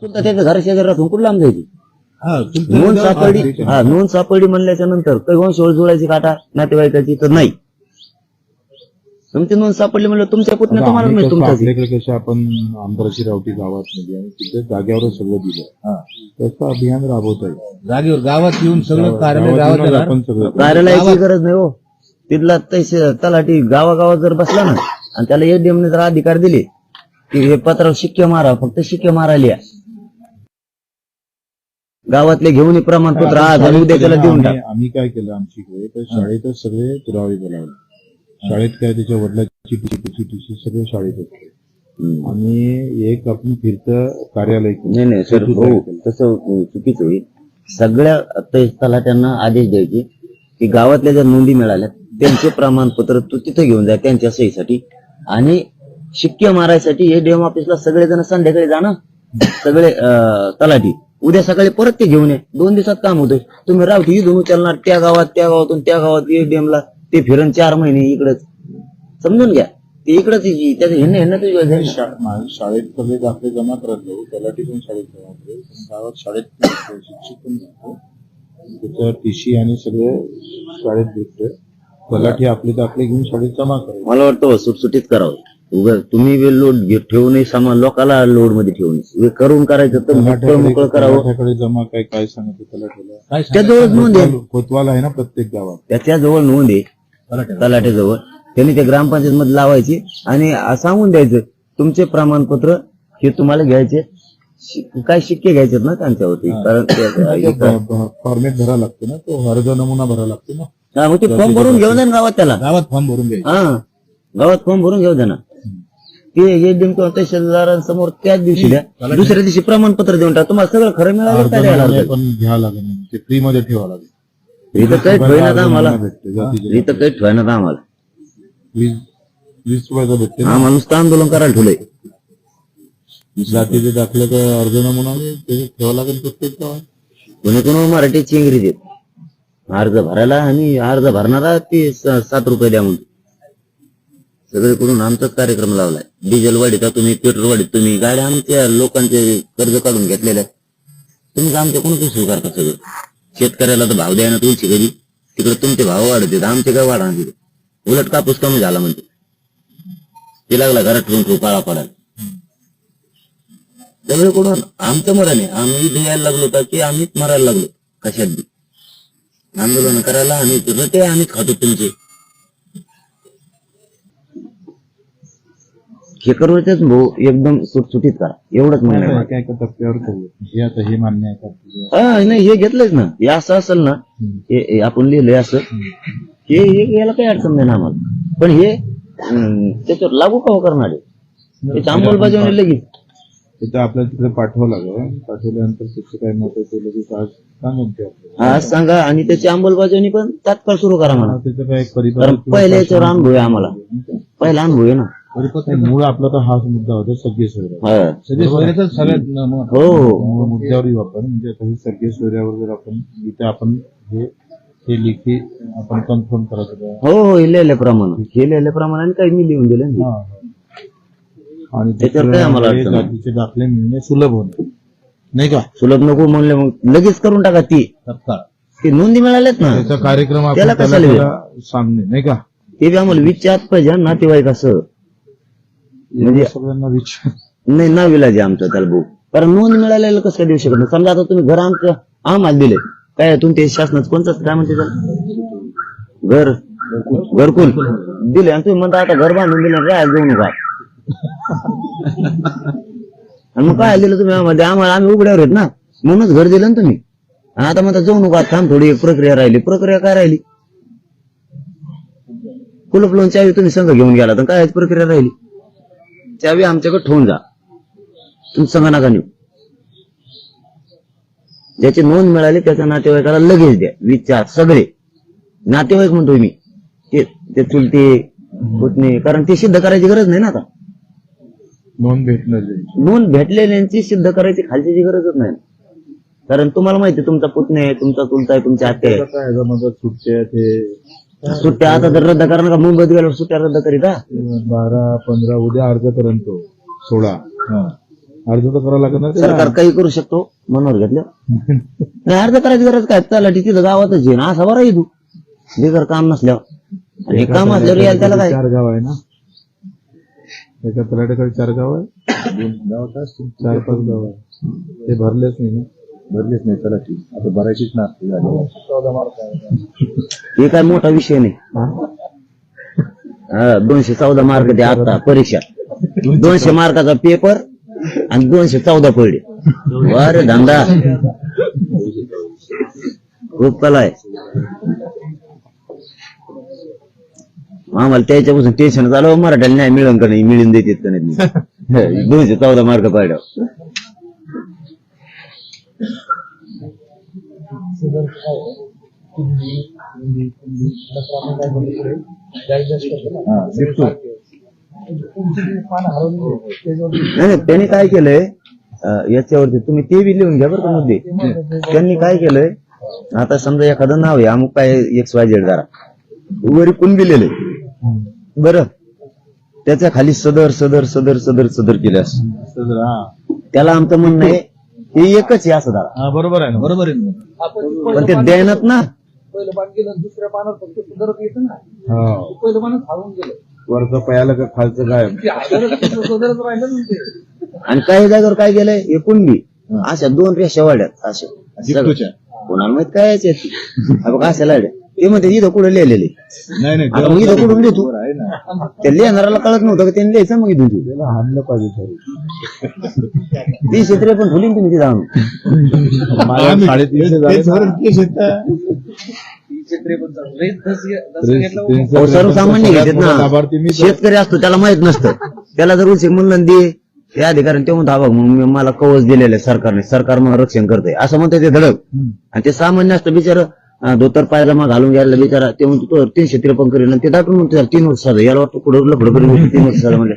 सुद्धा त्याच्या घरा शेजारी राहून कुठं लांब जायची नोंद सापडली. नोंद सापडली म्हणल्याच्या नंतर काही वंशवळ जुळायची काटा नातेवाईकाची तर नाही. तुमची नोंद सापडली म्हणलं तुमच्या पुतण्या तुम्हाला मिळेल तुमच्या. आपल्याकडे कसं आपण आमदाराची रावटी गावात मध्ये आणि तिथे जागेवरच सगळं दिलं तसं अभियान राबवत आहे. जागेवर गावात येऊन सगळं कार्यालय आपण सगळं कार्यालयाची गरज नाही हो. तिथला तलाठी गावागावात जर बसला ना आणि त्याला एडीएमने जर अधिकार दिले की हे पत्रावर शिक्के मारा, फक्त शिक्के मारायला गावातले घेऊन प्रमाणपत्र आज आणि उद्या त्याला देऊन टाक. आम्ही काय केलं आमच्याकडे तर शाळेतच सगळे पुरावे बोलावले. शाळेत काय त्याच्या वडिलांची टीसी सगळे शाळेत असते आणि एक आपण फिरतं कार्यालय. नाही सर हो तसं चुकीचं होईल. सगळ्या तलाट्यांना आदेश द्यायचे की गावातल्या ज्या नोंदी मिळाल्या त्यांचे प्रमाणपत्र तू तिथे घेऊन जा त्यांच्या सहीसाठी आणि शिक्के मारायसाठी एडीएम ऑफिसला सगळेजण संध्याकाळी जाणं सगळे तलाठी उद्या सकाळी परत ते घेऊन ये. 2 दिवसात काम होतंय. तुम्ही रावठी इथून उचलणार त्या गावातून त्या गावात एडीएमला ते फिरण 4 महिने इकडेच समजून घ्या. ते इकडेच त्याचं शाळेत सगळे दाखले जमा करत जाऊ. तलाठी पण शाळेत जमा करेल गावात शाळेत शिक्षक पण जातो त्याचं टीसी आणि सगळे शाळेत भेटतोय. तलाठी आपले दाखले घेऊन शाळेत जमा करेल. मला वाटतं सुटसुटीत करावं. तुम्ही लोड ठेवू नये सामान लोकाला लोड मध्ये ठेवू नये. करून करायचं तर मोकळं करावं. जमा काय सांगतो तलाठीला त्याजवळ नोंद आहे. कोतवाल आहे ना प्रत्येक गावात त्याच्याजवळ नोंद आहे तलाठ्याजवळ. त्यांनी ते ग्रामपंचायत मध्ये लावायची आणि सांगून द्यायचं तुमचे प्रमाणपत्र हे तुम्हाला घ्यायचे. काय शिक्के घ्यायचे ना त्यांच्यावरती. कारण फॉर्मेट भरावा लागतो ना तो अर्ज नमुना भरावा लागतो ना. मग ते फॉर्म भरून घेऊन द्या ना गावात. त्याला गावात फॉर्म भरून घ्यायचा. गावात फॉर्म भरून घेऊ द्या ना. ते एडीएम किंवा तहसीलदारांसमोर त्याच दिवशी द्या. दुसऱ्या दिवशी प्रमाणपत्र देऊन टाका. तुम्हाला सगळं खरं मिळालं पण घ्यावं लागेल ते फ्री मध्ये ठेवावं लागेल. इथं काही ठेवण्यात आम्हाला 20 रुपयाचा भेटते आम्हाला नुसतं आंदोलन करायला ठेवलंय. जातीचे दाखले तर अर्ज नमुना ठेवावं लागेल प्रत्येक गावात. कोणी मराठीची इंग्रजी अर्ज भरायला आणि अर्ज भरणारा ते 7 रुपये द्या म्हणून सगळीकडून आमचाच कार्यक्रम लावलाय. डिझेल वाढीत तुम्ही, पेट्रोल वाढीत तुम्ही, गाड्या आमच्या लोकांचे कर्ज काढून घेतलेल्या तुम्ही आमच्या कोणी स्वीकारता. सगळं शेतकऱ्याला तर भाव द्यायला तुमची कधी तिकडे तुमचे भाव वाढत आमचे काय वाढणार तिथे. उलट कापूस कमी झाला म्हणजे ते लागला घरात ठेवून काळा पडायला. सगळीकडून आमचं मरण आहे. आम्ही द्यायला लागलो तर की आम्हीच मरायला लागलो कशात बी आंदोलन करायला. आणि रटे आम्हीच खातो तुमचे. हे करूच भाऊ एकदम सुटसुटीत करा एवढंच म्हणणं. टप्प्यावर करू आता हे मान्य आहे. नाही हे घेतलंच ना. हे असं असेल ना हे आपण लिहिलंय असं हे याला काही अडचण नाही ना आम्हाला. पण हे त्याच्यावर लागू का करणार आहे त्याची अंमलबजावणी लगेच तिथं आपल्याला तिकडे पाठवावं लागेल. पाठवल्यानंतर त्याचं काय मत आहे ते लगेच आज सांगून आज सांगा आणि त्याची अंमलबजावणी पण तात्काळ सुरू करा म्हणा. त्याचं काय पहिल्या याच्यावर अनुभव आहे आम्हाला. पहिला अनुभव आहे ना. मूळ आपला तर हाच मुद्दा होता सगळे सोयऱ्या. सगळ्यात हो मुद्द्यावर वापर म्हणजे आता हे सगळे सोयऱ्यावर जर आपण इथे आपण हे लेखी आपण कन्फर्म करायचं. हो लिहिल्याप्रमाणे आणि काही मी लिहून दिलं आणि त्याच्यावर काय आम्हाला जातीचे दाखले मिळणे सुलभ होणे नाही का. सुलभ नको म्हणले मग लगेच करून टाका. ती नोंदी मिळाल्यात ना. त्याचा कार्यक्रम त्याला कशाला सांगणे नाही का. ते बी आम्हाला विचारत पाहिजे नातेवाईक असं म्हणजे सगळ्यांना विचार नाही ना विलाज आमचं त्याला भाऊ. कारण नोंद मिळालेलं कसं काय देऊ शकत नाही. समजा आता तुम्ही घर आमचं आम्हाला दिले काय तुमचे शासनाचं कोणतं काय म्हणते त्याला घरकुल दिले आणि तुम्ही म्हणता आता घर बांधून दिलं राहायला जाऊ नका. आणि मग काय दिलं तुम्ही आम्हाला आम्ही उघड्यावर आहेत ना म्हणूनच घर दिलं ना तुम्ही. आता म्हणता जाऊ नका थांब थोडी एक प्रक्रिया राहिली. प्रक्रिया काय राहिली. कुलप लोन चावी तुम्ही संघ घेऊन गेला तर काय प्रक्रिया राहिली. चावी आमच्याकडे ठेवून जा तुम्ही संघ नका नेऊ. ज्याची नोंद मिळाली त्याच्या नातेवाईकाला लगेच द्या. विचार सगळे नातेवाईक म्हणतोय मी ते चुलते पुतणे. कारण ते सिद्ध करायची गरज नाही ना. आता नोंद भेटलेल्यांची सिद्ध करायची खालची गरजच नाही. कारण तुम्हाला माहिती तुमचा पुतणे आहे, तुमचा चुलता आहे, तुमच्या आत्या आहे. सुट्ट्या आता तर रद्द करणार का. मुंबईत गेल्यावर सुट्ट्या रद्द करीत 12-15 उद्या अर्ज पर्यंत 16 अर्ज तर करावं लागत ना सरकार काही करू शकतो मनावर घेतलं नाही अर्ज करायची गरज काय तलाठी तिथं गावातच आहे ना असा बरा येतो बेकार काम नसल्यावर आणि काम असल्यावर यायला त्याला काय 4 गाव आहे ना एका तलाट्याकडे 4 गाव आहे 2 गाव 4-5 गाव आहे ते भरलेच नाही तलाठी आता भरायचीच ना हे काय मोठा विषय नाही 214 मार्क ते आता परीक्षा 200 मार्काचा पेपर आणि 214 पडले अरे धंदा खूप कला आहे आम्हाला त्याच्यापासून टेन्शन झालं मराठ्याला नाही मिळून का नाही मिळून देतात का नाही 214 मार्क पाडल्यावर नाही त्यांनी काय केलंय याच्यावरती तुम्ही ते बी लिहून घ्या बरं का मुद्दे त्यांनी काय केलंय आता समजा एखादं नाव आहे अमुक काय XYZ जरा वरी कुण दिलेलं बरं त्याच्या खाली सदर सदर सदर सदर सदर केले असं त्याला आमचं म्हणणं आहे हे एकच आहे असं जरा बरोबर आहे ना पण ते द्यायनात ना पहिलं पान गेलं दुसऱ्या पानावर फक्त सुधारत येतं ना पहिलं पानच हरवून गेलं वरचं पयाला का खालचं काय सुधारत राहिलं ना ते आणि काही जागेवर काय केलंय हे कुंडी अशा 2 रेषा वाढ्यात अशा कोणाला माहित काय बघ अशा लाड्या ते म्हणते इथं कुठे लिहिलेले नाही आता मग इथं कुठून लिहितो आहे ना त्या लिहिणाऱ्याला कळत नव्हतं का त्यांनी लिहायचं मग इथून त्याला हाणलं पाहिजे 353 पण ठेवली तुम्ही तिथं आणून माझ्या 353 सर्वसामान्य घेतात ना शेतकरी असतो त्याला माहित नसतं त्याला जर उलशी म्हणलं दे ते अधिकारी ते म्हणतो बघ मग मला कवच दिलेलं आहे सरकारने सरकार मग रक्षण करतंय असं म्हणतं ते धडक आणि ते सामान्य असतं बिचार धोतर पायाला मग घालून घ्यायला बिचारा ते म्हणतो 353 करेल ते दाटून म्हणतो 3 वर्ष झालं याला वाटतं पुढे लफडं करेल 3 वर्ष झालं म्हणजे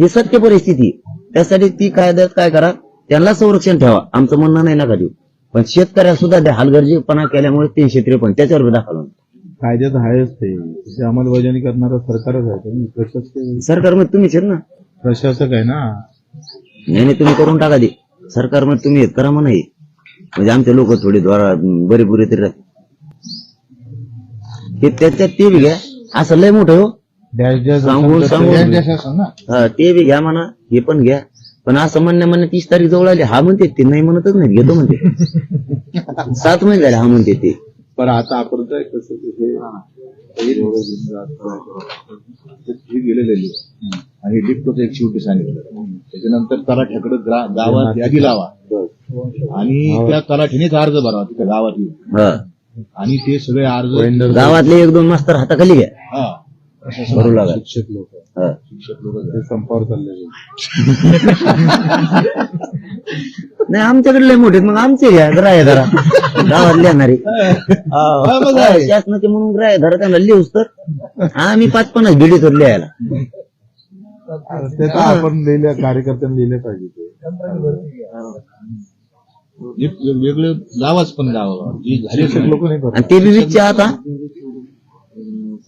ही सत्य परिस्थिती त्यासाठी ती कायद्यात काय करा त्यांना संरक्षण ठेवा आमचं म्हणणं नाही नका देऊ पण शेतकऱ्या सुद्धा त्या हलगर्जीपणा केल्यामुळे 353 त्याच्यावर दाखल कायद्यात आहेच ते अंमलबजावणी करणारं सरकारच आहे प्रशासक सरकारमध्ये तुम्हीच आहेत ना प्रशासक आहे ना नाही तुम्ही करून टाका दे सरकारमध्ये तुम्ही येत करा म्हणा म्हणजे आमचे लोक थोडी बरे बुरे तरी राहते त्याच्यात ते बी घ्या असं लय मोठं हो सांगून ते बी घ्या म्हणा हे पण घ्या पण असं म्हणण्या 30 तारीख जवळ आली हा म्हणते ते नाही म्हणतच नाही घेतो म्हणते 7 महिने झाले हा म्हणते ते पण आता आपण काय कसं गेलेले आणि डिप्टोचं एक शेवटी सांगितलं त्याच्यानंतर तलाठ्याकडे गावात यादी लावा आणि त्या तलाठीनेच अर्ज भरावा तिथे गावात येऊन आणि ते सगळे अर्ज गावातले 1-2 मास्तर हाताखाली घ्या भरू लागा शिक्षक लोक ते संपावर चालले नाही आमच्याकडे लय मोठे मग आमचे घ्या ग्राह्य धरा गावात लिहिणारे शासनाचे म्हणून ग्राह्य धरा त्यांना लिहूच तर आम्ही 5-50 भिडी तर लिहायला ते तर आपण लिहिल्या कार्यकर्त्यांनी लिहिले पाहिजे वेगळे गावाच पण गाव शिक्षक लोक नाही आणि ते बी विचार आता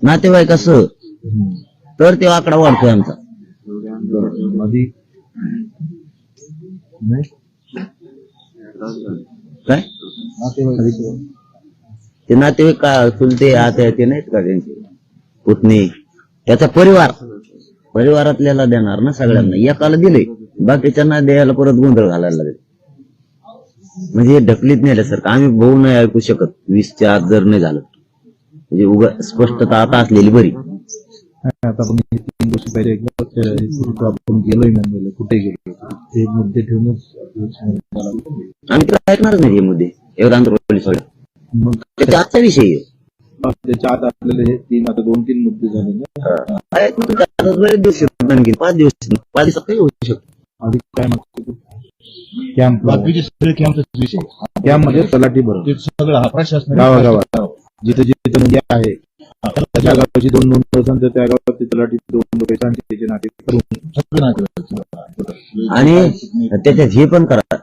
नातेवाईक असं तर ते आकडा वाढतोय आमचा काय ते नातेवाईक का चुलते आता ते नाहीत का त्यांचे पुतणी त्याचा परिवारातल्याला देणार ना सगळ्यांना एकाला दिले बाकीच्यांना द्यायला परत गोंधळ घालायला लागेल म्हणजे ढकलीत नेल्यासारखं आम्ही भाऊ नाही ऐकू शकत 20च्या आत जर नाही झालं म्हणजे उगा स्पष्टता आता असलेली बरी आता आपण 3 वर्ष पहिले आपण गेलोय मुंबईला कुठे गेलो ते मुद्दे ठेवूनच आम्ही तर ऐकणारच नाही हे मुद्दे एवढा पोलीस मग त्याचा आजचा विषय त्याच्या आत आपल्याला 2-3 मुद्दे झाले ना बरेच दिवस 5 दिवसात काही होऊ शकतो आधी काय मागतो बाकीचे सगळे कॅम्पचा विषय कॅम्पमध्ये तलाठी बरोबर सगळं हा प्रशासन गावागावात जिथे जिथे म्हणजे आहे त्या गावाची 2 नोंद असेल तर त्या गावात तलाठी 2 लोकांचे त्याचे नाते करून सगळे नाते आणि त्याच्यात हे पण करा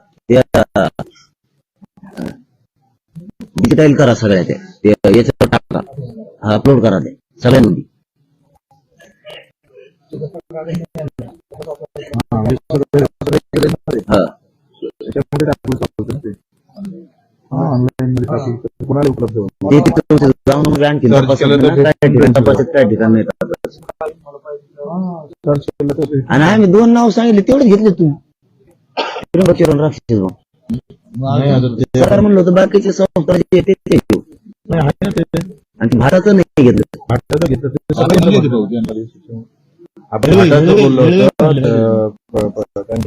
डिजिटाईल करा सगळ्या त्या याच्यावर टाका अपलोड करा ते सगळ्यांमध्ये हा. त्याच्यामध्ये टाकून चालतं ते. ऑनलाईन मध्ये टाकून कोणाला उपलब्ध होतं. ते तिकडे जाऊन मग आणखी Search तपासत केलं तर नाही ना, काय ठिकाण तपासत काय ठिकाण नाही तपासत. सर्च केलं तर ते- आणि आम्ही 2 नाव सांगितले तेवढेच घेतले तुम्ही. त्र्यंबकेश्वर राक्षस भाऊ. नाही आता ते- सरकार म्हणलं होतं बाकीचे संस्था जे आहेत ते घेऊ. नाही, आहे ना ते. आणि भारताचं नाही घेतलं. भारताचं घेतलं ते सगळं आपण भारताचं बोललो होतं.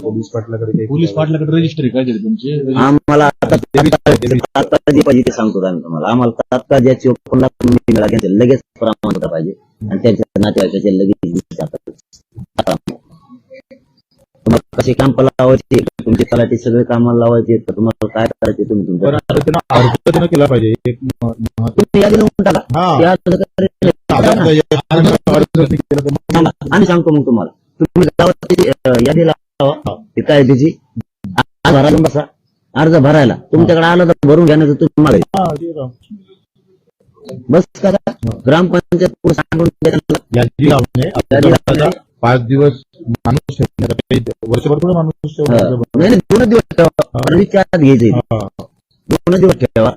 पोलीस पाटलाकडे काही- पोलीस पाटलाकडे रजिस्टर काय झाले तुमचे? आम्हाला आता जे पाहिजे ते सांगतो आम्ही तुम्हाला. आम्हाला तात्काळ ज्याची 54 लाख नोंदी मिळाल्या त्यांचे लगेच प्रमाणपत्र पाहिजे आणि त्यांच्या नातेवाईकाचे लगेच विचारतात. तुम्हाला कसे काम लावायचे, तुमचे तलाठी सगळे कामाला लावायचे, तर तुम्हाला काय करायचे तुम्ही पण तुमच्या आता त्यांना अर्ज त्यानं केला पाहिजे. एक तुम्ही यादी लिहून टाका. हा. ते अर्ज करायला अर्ज केला तर मग सांगा. आम्ही सांगतो मग तुम्हाला. तुम्ही गावात त्याची, यादी लावा ते काय त्याची अर्ज भरायला बसा. अर्ज भरायला तुमच्याकडे आलं तर भरून घेण्याचं तुम्ही मागे हा, ते राव. बस करा. ग्रामपंचायत पुढे सांगून द्या. यादी लावणे आपल्याला 5 दिवस माणूस ठेवण्यासाठी वर्षभर थोडं माणूस ठेवण्याचं. नाही नाही, 2 दिवस ठेवा. सर्विसच्या आत घ्यायचे. हा, 2 दिवस ठेवा.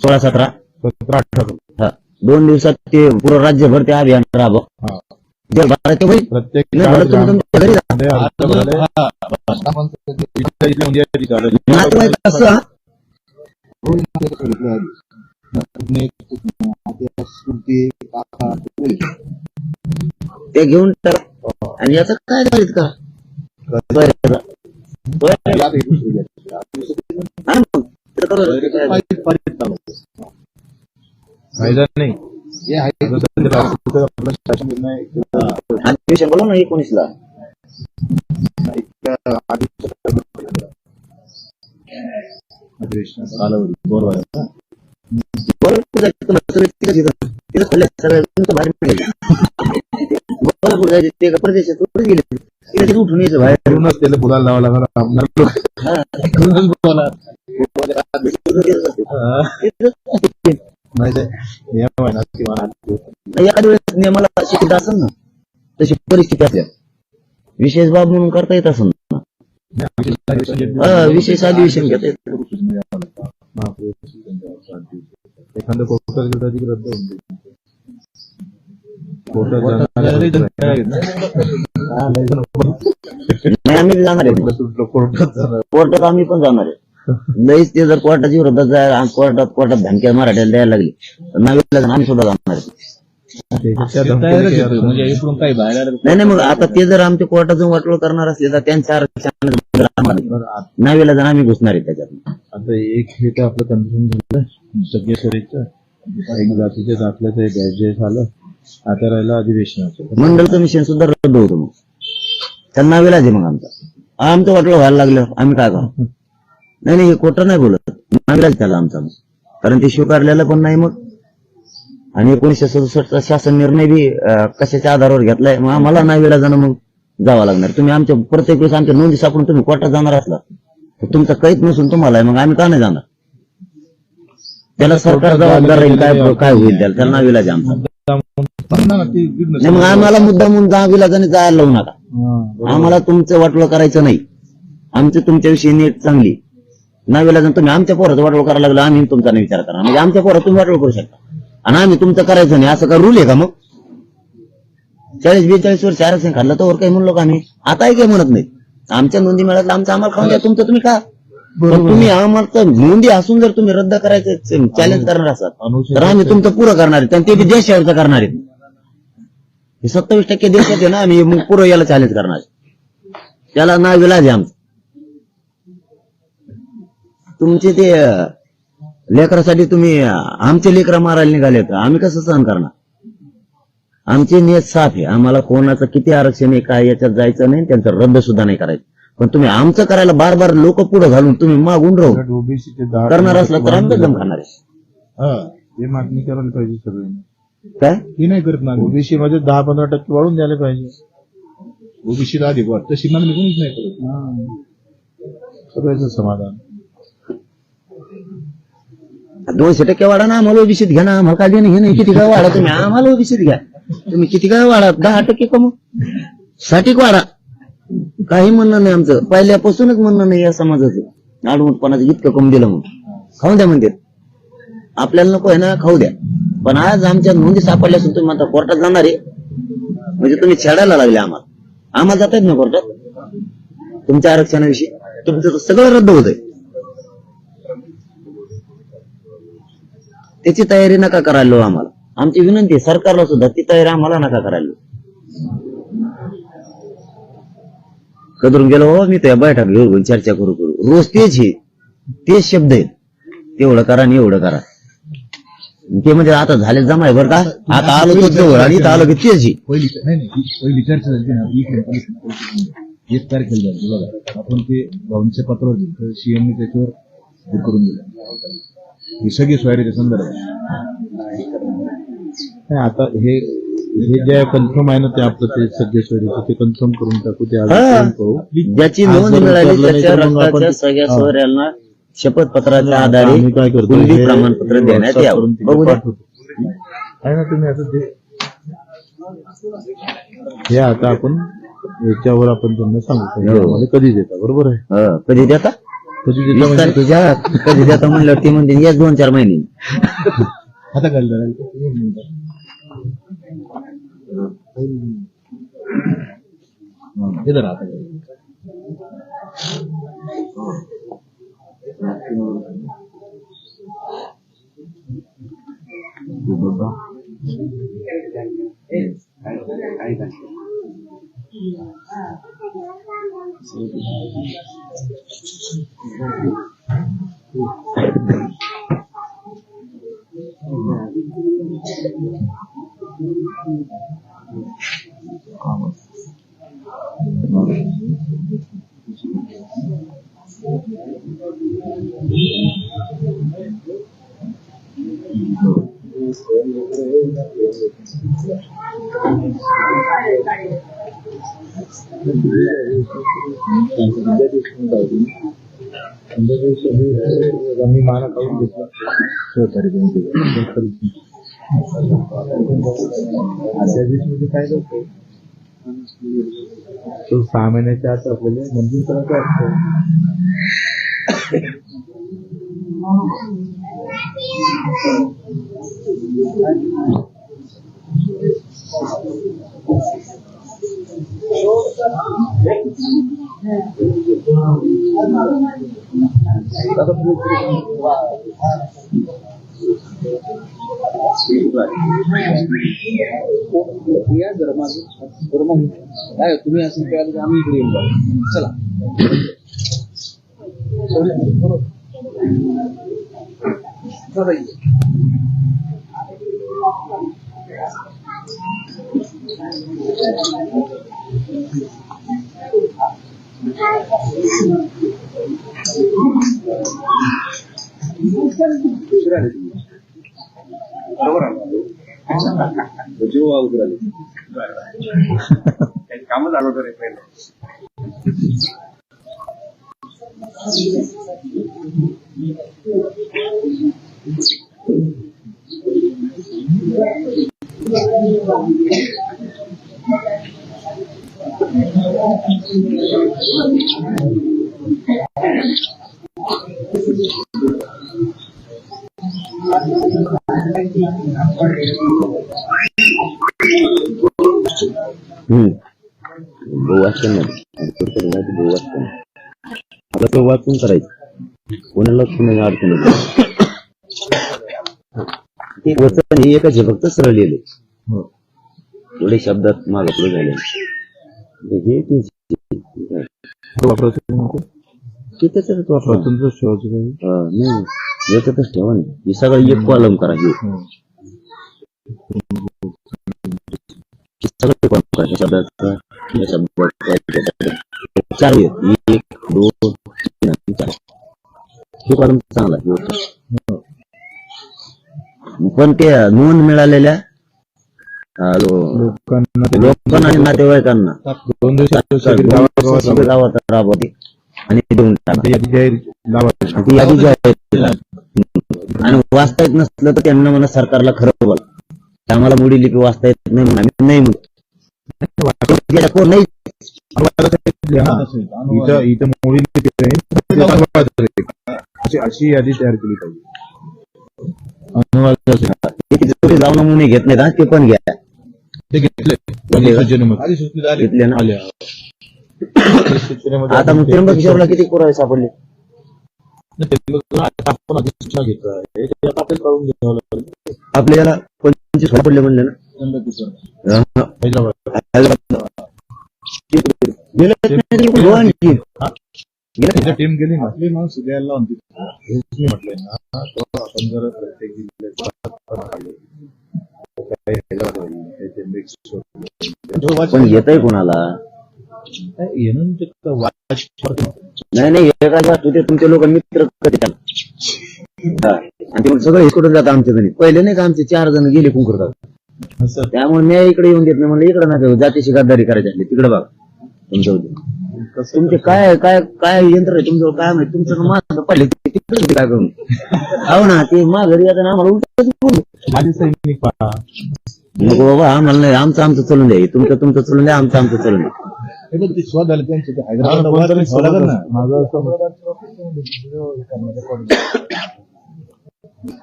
16-17. 17-18. हा. 2 दिवसात ते पुरं राज्यभर ते अभियान राबव. हा. जर भरायचं होईल प्रत्येक नाही भरत तुम्ही तुमच्या घरी जा. मध्ये अर्ज भरायला इथल्या म्हणजे यादी झालं. नातेवाईक असं हा. ते घेऊन टाका. आणि याचं काय करायचं का बरं. हा मग. ते करू. फायदा नाही. आपलं शासन निर्णय अधिवेशन बोला ना 19ला. कालावधी बरोबर आहे. बोला कुठं जायचं तुम्हाला सगळं तिथंच येतं. तिथंच खाल्लं सगळं तुमचं बाहेर निघायचं. बोला कुठं जायचं ते परदेशात कुठे गेले तिथे तिथे उठून यायचं बाहेर. करूनच त्याला बोलायला लावा लागला आमदार लोक. हा. नाही ते नियम आहे ना किंवा एखाद्या वेळेस नियमाला शिकत असेल ना तशी परिस्थिती असल्या विशेष बाब म्हणून करता येत असेल ना. विशेष अधिवेशन घेता येत. एखादं कोर्टात गेलं तर रद्द होऊन जाईल. कोर्टात नाही आम्ही बी जाणार आहे. कोर्टात जाणार. कोर्टात आम्ही पण जाणार आहे. लईच ते जर कोर्टाच्या विरोधात जाय कोर्टात धमक्या मराठ्याला द्यायला लागली तर नवीन आम्ही सुद्धा जाणार आहे. म्हणजे इकडून काही बाहेर आलं नाही मग आता ते जर आमच्या कोर्टात जाऊन वाटोळ करणार असले तर त्यांच्या नावेला जाऊन आम्ही घुसणार आहे त्याच्यात. आता एक हे तर आपलं कन्फर्म झालं सगळेश्वरीचं. एक जातीच्या दाखल्याचं एक ऍडजस्ट झालं. आता राहिलं अधिवेशनाचं. मंडळ कमिशन सुद्धा रद्द होतं. मग त्यांना नावेला आहे मग आमचं वाटोळ व्हायला लागलं आम्ही काय करू. नाही हे खोटं नाही बोलत. नावेलाच त्याला आमचा कारण ते स्वीकारलेलं पण नाही. मग आणि 1967 शासन निर्णय बी कशाच्या आधारावर घेतलाय. मग आम्हाला नावेला जाणं मग जावं लागणार. तुम्ही आमच्या प्रत्येक वेळेस आमच्या नोंदी सापडून तुम्ही कोर्टात जाणार असला तर तुमचं काहीच नसून तुम्हाला आहे. मग आम्ही का नाही जाणार. त्याला सरकार जबाबदार राहील. काय होईल त्याला नावेला जा आमचा. नाही मग आम्हाला मुद्दा म्हणून नावेला जायला लावू नका. आम्हाला तुमचं वाटोळ करायचं नाही. आमचं तुमच्याविषयी नीट चांगली नावेला जाऊन तुम्ही आमच्या पोराचं वाटोळ करायला लागलं आम्ही तुमचा नाही विचार करा. म्हणजे आमच्या पोरात तुम्ही वाटोळ करू शकता आणि आम्ही तुमचं करायचं नाही असं का रूल आहे का. मग 40-42 वर्ष आरक्षण खाल्लं तर काही म्हणलो का नाही. आताही काही म्हणत नाही. आमच्या नोंदी मिळालं आमचं आम्हाला खाऊन द्या. तुमचं तुम्ही का तुम्ही आम्हाला नोंदी असून जर तुम्ही रद्द करायचं चॅलेंज करणार असाल तर आम्ही तुमचं पुरं करणार आहेत. आणि ते बी देशावरचं करणार आहेत. 27% देशात आहे ना आम्ही मग पुरं याला चॅलेंज करणार आहे. त्याला नाविलाज आहे आमचं. तुमचे ते लेकरासाठी तुम्ही आमचे लेकरं मारायला निघाले तर आम्ही कसं सहन करणार. आमची नियत साफ आहे. आम्हाला कोणाचं किती आरक्षण आहे काय याच्यात जायचं नाही. त्यांचं रद्द सुद्धा नाही करायचं. पण तुम्ही आमचं करायला बार बार लोक पुढे घालून तुम्ही मागून राहू ओबीसीचे करणार असलं तर आम्ही दम खाणार आहे. हे मागणी करायला पाहिजे सगळे. काय हे नाही करत ना. ओबीसी मध्ये 10-15% वाढून द्यायला पाहिजे. ओबीसीला अधिक वाढ तशी मागणी कोणीच नाही करत. सगळ्याचं समाधान 200% वाढा ना. आम्हाला ओबीसीत घ्या ना. आम्हाला काय देणं घेणं. किती काय वाढा तुम्ही आम्हाला ओबीसीत घ्या. तुम्ही किती काय वाढा 10% कमू 60 वाढा. काही म्हणणं नाही आमचं, पहिल्यापासूनच म्हणणं नाही या समाजाचं आडमुठपणाचं इतकं कमी दिलं म्हणून खाऊन द्या म्हणते. आपल्याला नको आहे ना, खाऊ द्या. पण आज आमच्या नोंदी सापडल्या असून तुम्ही आता कोर्टात जाणार आहे म्हणजे तुम्ही छेडायला लागले आम्हाला जात आहेत ना कोर्टात तुमच्या आरक्षणाविषयी. तुमचं तर सगळं रद्द होत आहे. त्याची तयारी नका करायला आम्हाला. आमची विनंती आहे सरकारला सुद्धा, ती तयारी आम्हाला नका करायला. कदरून गेलो हो मी त्या बैठक घेऊन चर्चा करू रोज तेच शब्द आहेत, तेवढं करा आणि एवढं करा. ते म्हणजे आता झाले जमाय बरं का, आता आलो तो जवळ आणि इथं आलो की तेच पहिली चर्चा झाली ना, 1 तारखेला झाली बघा. आपण ते भाऊंच्या पत्रावर दिलं, सीएमने त्याच्यावर हे करून दिलं, ही सगळी स्वायरीच्या संदर्भात. आता हे जे कन्फर्म आहे ना ते आपलं ते सगळे सोयरीचं ते कन्फर्म करून टाकू. ते आज पाहू. ज्याची नोंद मिळाली त्याच्या रक्ताच्या सगळ्या सोहऱ्यांना शपथपत्राच्या आधारे कुणबी प्रमाणपत्र देण्यात यावं. बघू द्या. आहे ना तुम्ही आता ते हे आता आपण याच्यावर आपण त्यांना सांगू कधी देता. बरोबर आहे. कधी देता कधी देता म्हणल्यावर ते म्हणते याच 2-4 महिने. आता काय इधर आता मी माना काढून घेतला त्या दिवशी काय करतो तो 6 महिन्याच्या आत आपल्याला मंजूर करायचं असतं. काय तुम्ही असं कळालं की आम्ही इकडे येऊ. चला बरोबर काम झालं होतं रे पहिलं. आपलं तो वाचून करायचं, कोणाला कुणाला अडचण ते वचन हे एकच आहे, फक्त सरळ लिहिले थोडे शब्दात मागं झाले. नाही याच्यातच ठेवा नाही, हे सगळं एक कॉलम करा. सगळे कॉलम करा शब्दाचा, 4 1 2 3 4 हे कॉलम चांगला. पण ते नोंद मिळालेल्या लोकांना आणि नातेवाईकांना 2 दिवसात गावात राबवते आणि देऊन आणि वाचता येत नसलं तर त्यांना म्हणा सरकारला खरं बोला, आम्हाला मोडी लिपी वाचता येत नाही म्हणून आम्ही नाही म्हणतो. सांगितले ना इथं मोडीने अशी यादी तयार केली पाहिजे. अनुवाद जाऊन नमुने घेत नाहीत, ते पण घ्या. ते घेतले घेतले ना. आता मग त्र्यंबकेश्वरला किती पुरावे सापडले? आपण अधिसूचना घेतलं आहे ते आता आपल्याला कळून घ्यावं लागेल. आपल्याला 25 सापडले म्हणले ना. टीम गेली ना आपली माणूस द्यायला लावून हेच मी म्हटलंय ना. आपण जर प्रत्येक जिल्ह्यात पण येतय कोणाला? नाही एका तुझे तुमचे लोक मित्र करतात आणि ते सगळे इकडून जातात आमच्या घरी. पहिले नाही का आमचे 4 जण गेले कुंकरतात, त्यामुळे मी इकडे येऊन देत नाही म्हणलं. इकडे नका जातीशी गद्दारी करायची असली तिकडे बघा. तुमचे काय काय काय यंत्र आहे तुमचं, काय माहिती तुमचं. माझं पहिले तिकडे काय करून हो ना, ते घरी येताना आम्हाला उलट माझे सैनिक पहा नको बाबा, आम्हाला नाही. आमचं चलून द्या, तुमचं चलून द्या, आमचं चलून द्या. स्वाद झाले त्यांचे हैदराबाद माझं असं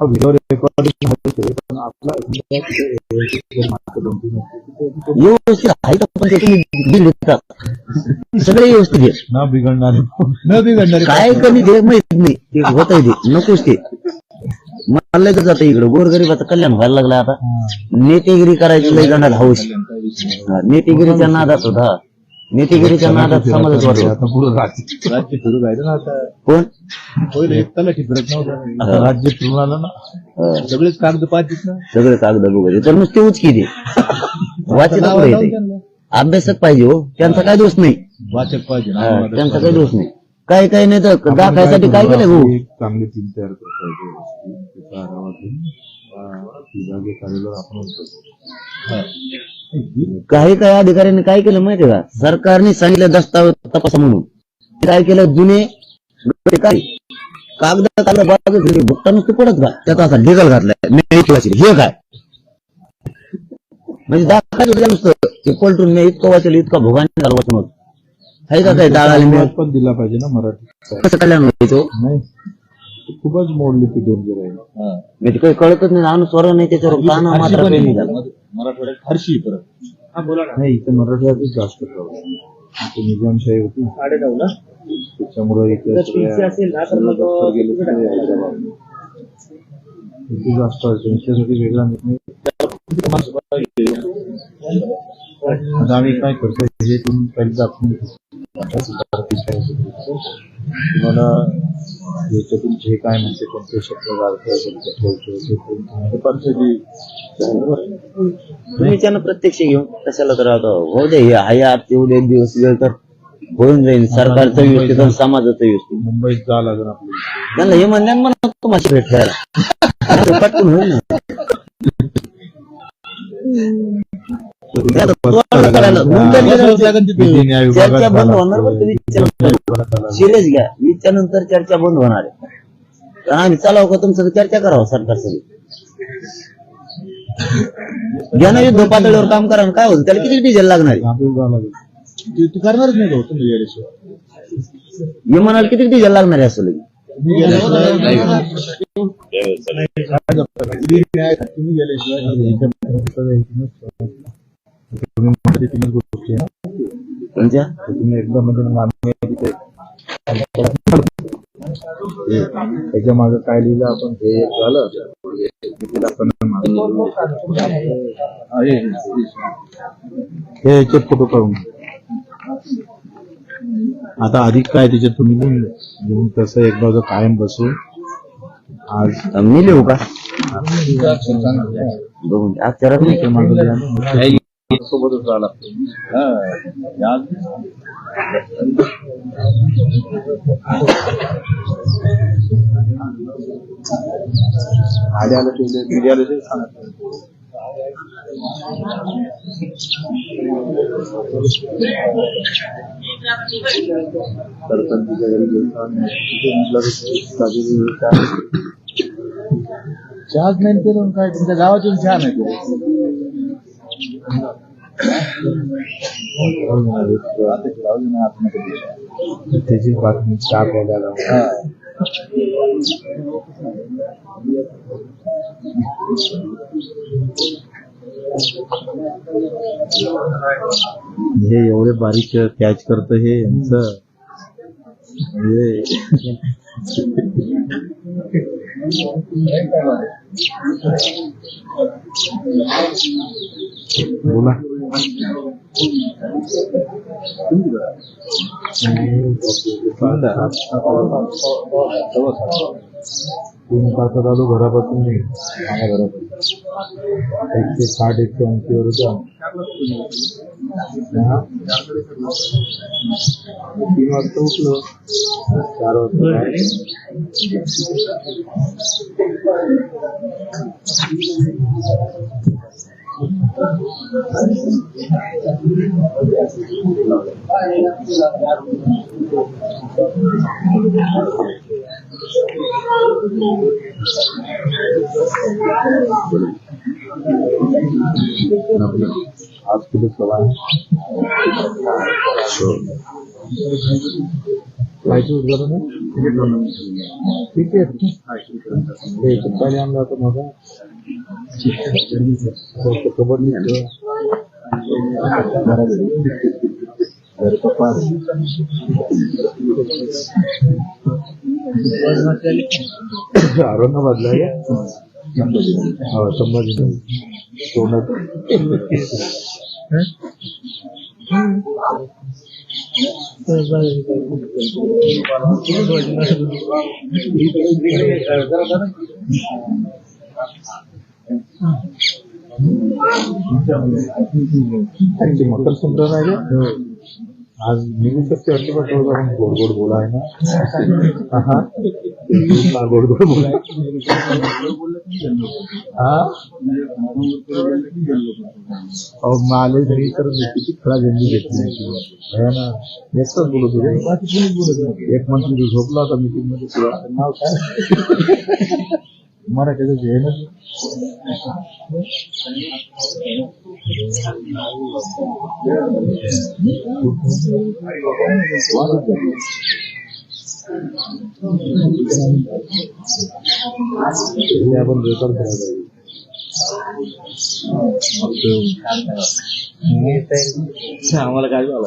व्हिडिओ रेकॉर्डिंग व्यवस्थित आहे का? पण तुम्ही बिल देतात सगळे व्यवस्थित आहे. न बिघडणारे काय कमी ते माहित नाही, ते होत आहे ते नकोच. ते मला तर जातं इकडं गोरगरीबाचं कल्याण व्हायला लागलं. आता नेतेगिरी करायची लय गणात हौस. नेतेगिरीच्या नादात होता, नेतेगिरीच्या नादात समाजात वाटत. आता पुढे राज्य फिरू राहिलं ना. आता कोण पहिले एक तलाठी फिरत नव्हतं, आता राज्य फिरून आलं ना. सगळेच कागद पाहतील ना, सगळे कागद बघायचे तर नुसते उचकी दे. वाचत अभ्यासक पाहिजे हो, त्यांचा काय दोष नाही. वाचक पाहिजे त्यांचा काही दोष नाही. काय काय नाही तर दाखवायसाठी काय केलं भाऊ. एक चांगली टीम तयार करता येते, त्याचा आढावा घेऊन विभागीय कार्यालयावर आपण काही काही अधिकाऱ्यांनी काय केलं माहितीये का? सरकारने सांगितलं दस्तावेज तपासा म्हणून, काय केलं जुने कागद बाजू भुट्टा नुसतं पडत का त्याचा असा ढिगल घातलाय. हे काय म्हणजे दाखवायचं नुसतं ते पलटून मी इतकं वाचलं, इतका भोगाने घालवायचं मग आहे का? काय टाळायला पण दिला पाहिजे ना मराठी. कसं कल्याण व्हायचो नाही, खूपच मोडली ती डेंजर आहे. म्हणजे काही कळतच नाही, अनुस्वर नाही त्याच्यावर काना मात्र पेनी झाला. मराठवाड्यात फारशी परत नाही, इथे मराठवाड्यातच जास्त प्रॉब्लेम. निजामशाही होती त्याच्यामुळे इथे जास्त त्यांच्यासाठी वेगळा निर्णय. आता आम्ही काय करतो हे तुम्ही पहिले दाखवून तुम्हाला याच्यातून जे काय म्हणते कोणते शब्द तुम्ही त्यानं प्रत्यक्ष घेऊन कशाला तर हो दे. हे आहे येऊ दे, एक दिवस वेळ तर होऊन जाईल. सरकारचं व्यवस्थित आणि समाजाचं व्यवस्थित. मुंबईत जावं लागेल आपल्याला. त्यांना हे म्हणल्या मला तुम्हाला भेट करायला पटकन होईल ना. चर्चा बंद होणार, सिरियस घ्या. विचारनंतर चर्चा बंद होणार आहे. आम्ही चालाव का तुमचं चर्चा करावं सरकार सगळी घ्या ना. युद्ध पातळीवर काम करा. काय होतं त्याला किती डिझेल लागणार आहे? तू करणारच नाही का तुम्ही हे म्हणाल किती डिझेल लागणार आहे असं लगे. तुम्ही एकदा म्हणजे त्याच्या मागे काय लिहिलं आपण हे एक झालं. हे याच्यात फोटो काढून आता अधिक काय त्याच्यात तुम्ही लिहून तसं एक बाजू कायम बसून आज मी लिहू का सोबतच राहा लागतो. आड्याला ठेवले मीडियाला ते सांगत सरपंचच्या घरी चहाच नाही केलं काय तुमच्या गावातून चहा नाही केलं. त्याची बातमी आपल्याला हे एवढे बारीक कॅच करत हे यांचं बोला तीन तासात आलो घरापासून नाही माझ्या घरापासून 160 180 वर होतो 3 वाजता उठलो 4 वाजता आज कुठे सवाल खायचं उद्घाटन ठीक आहे पहिले आणला होता माझा कबड्डी औरंगाबादला आहे संभाजीनगर सोनत मकर संक्रांत आहे का आज निघू शकते वाटते पण थोडं गोड गोड बोला आहे ना हा गोड गोड बोला माले घरी तर किती खरा जन्मी घेतली ना एकटाच बोलत होते एक मंत्री झोपला होता मीटिंग मध्ये तुला नाव काय मराठीचं जे ना आपण रेकॉर्ड करायला आम्हाला काय झालं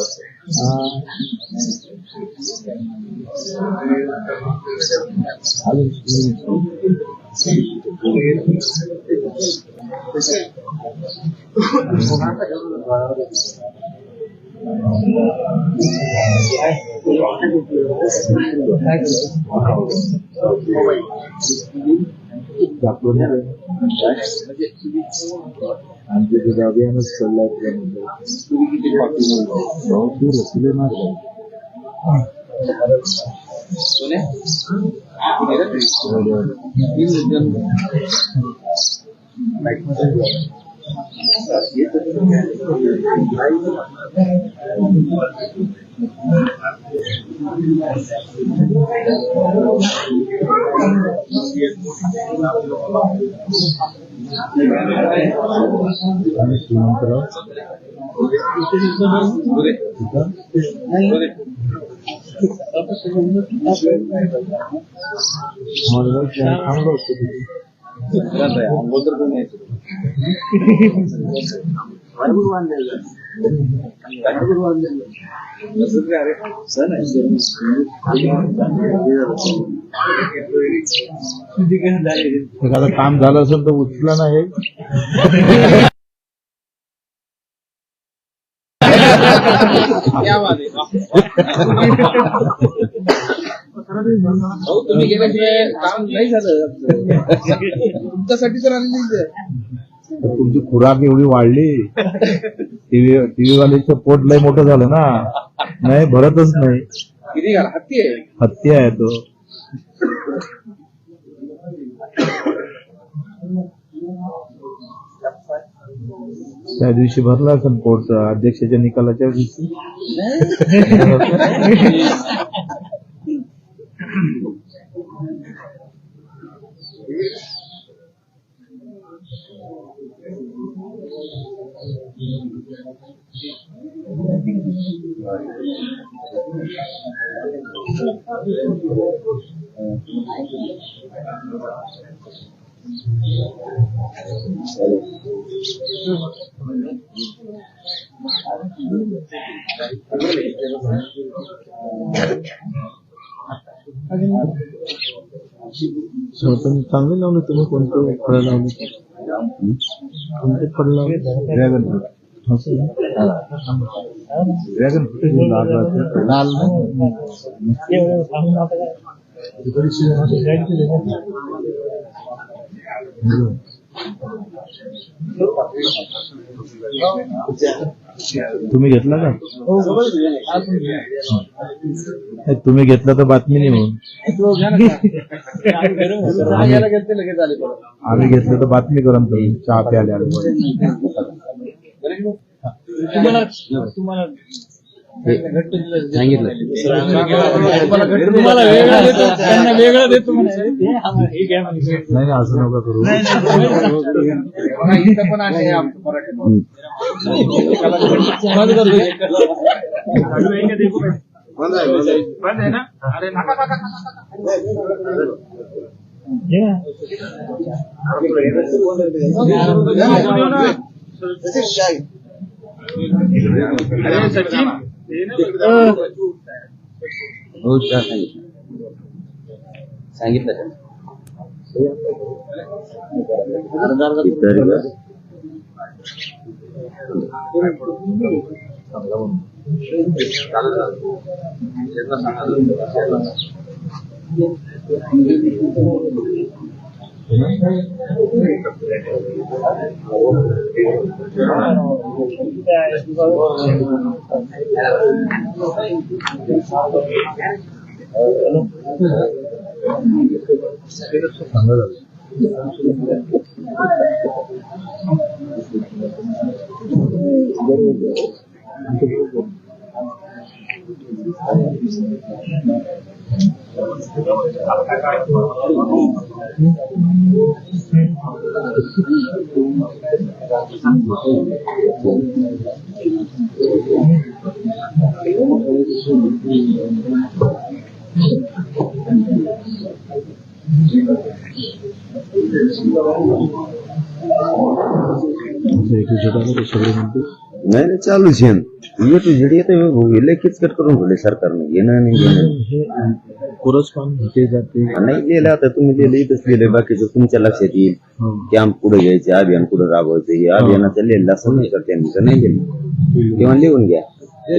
आमचे जे अभियानच चाललंय आणि श्रीमंतराव थांबलो होतो एखादं काम झालं असेल तर उचला नाही तुम्ही गेल्याशिवाय काम नाही झालं तुमच्यासाठी तर आणली तुमची खुराक एवढी वाढली टीव्ही वाल्याचं पोट लय मोठं झालं ना नाही भरतच नाही किती हत्ती आहे हत्ती आहे तो त्या दिवशी भरला असेल पोट अध्यक्षाच्या निकालाच्या दिवशी चांगले लावले तुम्ही कोणतं फळ लावले कोणते फळ लावले ड्रॅगन फ्रूट ड्रॅगन फ्रूट लाल तुम्ही घेतला का तुम्ही घेतला तर बातमी नाही म्हणून आम्ही घेतलं तर बातमी करून चहा प्यायला तुम्हाला सांगितलं तुम्हाला वेगळा देतो त्यांना वेगळा देतो नाही असं नका करू इथं पण आहे आमचं मराठी बंद आहे ना अरे नका अरे सचिन हो चहा सांगितलं का नाही नाही चालू आहे ए टू झेड येते लय किचकट करून ठेवले सरकारने घेणं नाही घेणं कोरस्पॉन्ड होते जाते नाही लिहिलं आता तुम्ही लिहिलं इथंच लिहिलंय बाकीचं तुमच्या लक्षात येईल कॅम्प पुढे घ्यायचे अभियान पुढे राबवायचं हे अभियानाचं लिहिलं असं नाही तर त्यांनी तर नाही लिहिलं तेव्हा लिहून घ्या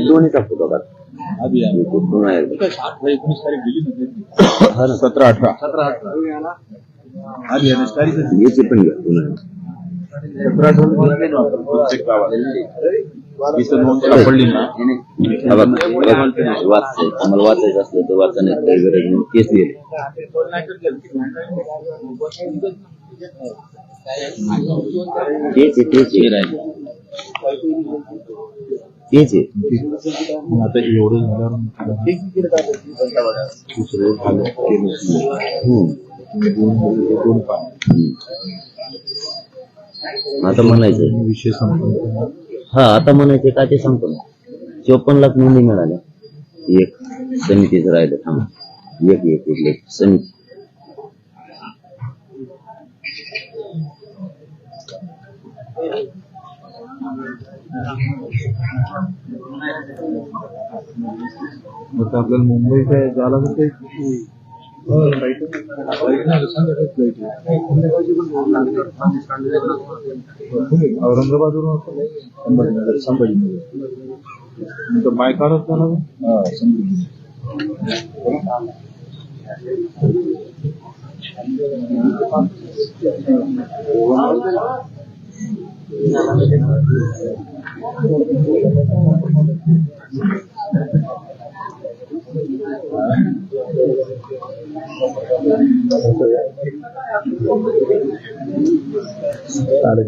दोन्हीचा फोटो काढ 17-18 याची पण घ्या पुन्हा पडली ना वाचायचं आम्हाला वाचायचं असलं तर वाचण्याची काही गरज नाही केस लिहिले तेच आता एवढं झालं आता म्हणायचं विषय संपला हा आता म्हणायचं का ते सांगतो ना 54 लाख नोंदी मिळाल्या एक समितीचं राहिलं थांब एक समिती आता आपल्याला मुंबई काय झालं तर औरंगाबादवरून संभाजीनगर बाय काढत ना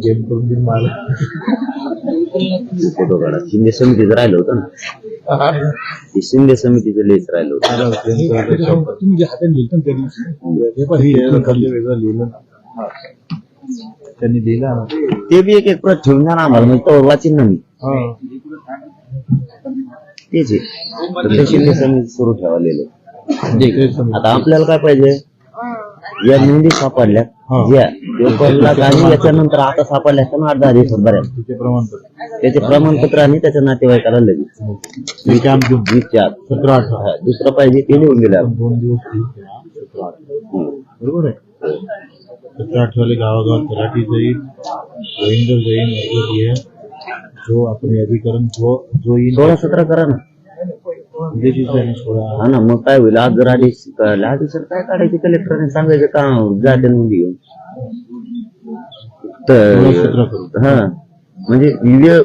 गेम करून दिन मला फोटो काढा शिंदे समितीचं राहिलं होतं ना ते शिंदे समितीचं लेच राहिलं होतं तुम्ही हाताने लिहिलं त्या दिवशी वेगळं लिहिलं त्यांनी लिहिलं ना ते बी एक प्रत ठेवून द्या ना आम्हाला म्हणजे वाचीन ना मी तेच आहे तर तशी ते समिती सुरू ठेवलेले. आता आपल्याला काय पाहिजे, या नोंदी सापडल्या ज्या पेपरला आणि याच्यानंतर आता सापडल्या असतात ना 8-10 दिवसात बऱ्याच, तिचे प्रमाणपत्र त्याचे प्रमाणपत्र आणि त्याच्या नातेवाईकाला लगेच 20 जून 20/4. 17-18 दुसरं पाहिजे ते लिहून दिलं. 2 दिवस ठीक आहे, 17-18 बरोबर आहे. 17-18 गावागावात तलाठी जाईल, गोविंदर जाईल, वर्ग आहे जो आपण अधिकरण जो येईल 16-17 करा ना. उद्याचीच आहे ना 16. हा ना, मग काय होईल, आज जर आदेश कळला, आदेशात काय काढायचे, कलेक्टरने सांगायचं का जाते नोंदी घेऊन. तर 16-17 करू. हा म्हणजे वेळ